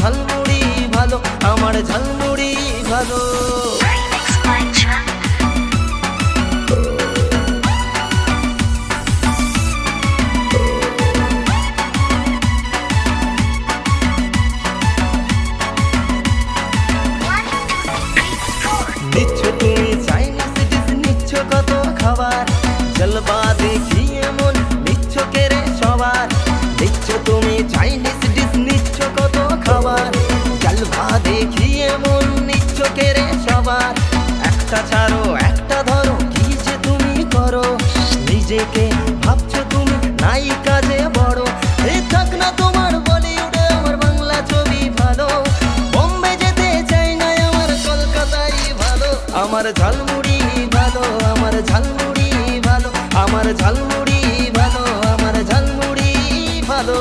ঝালমুড়ি ভালো, আমার ঝালমুড়ি ভালো। নিচ্ছ তুমি চাইনিজ ডিশ, নিচ্ছ কত খাবার, জলবা দেখিয়ে মন নিচ্ছ কেড়ে সবার। নিচ্ছ তুমি চাইনিজ ডিশ, নিচ্ছ কত খাবার, জলবা দেখিয়ে মন নিচ্ছ কেড়ে সবার। একটা ছাড়ো একটা ধরো, কি যে তুমি করো, নিজেকে ভাবছো তুমি নাই কাজে বড়। এই থাক না তোমার বলিউডে, আমার বাংলা ছবি ভালো, বোম্বে যেতে চাই না, আমার কলকাতাই ভালো। আমার ঝালমুড়ি ভালো, আমার ঝালমুড়ি ভালো, আমার ঝালমুড়ি ভালো, আমার ঝালমুড়ি ভালো।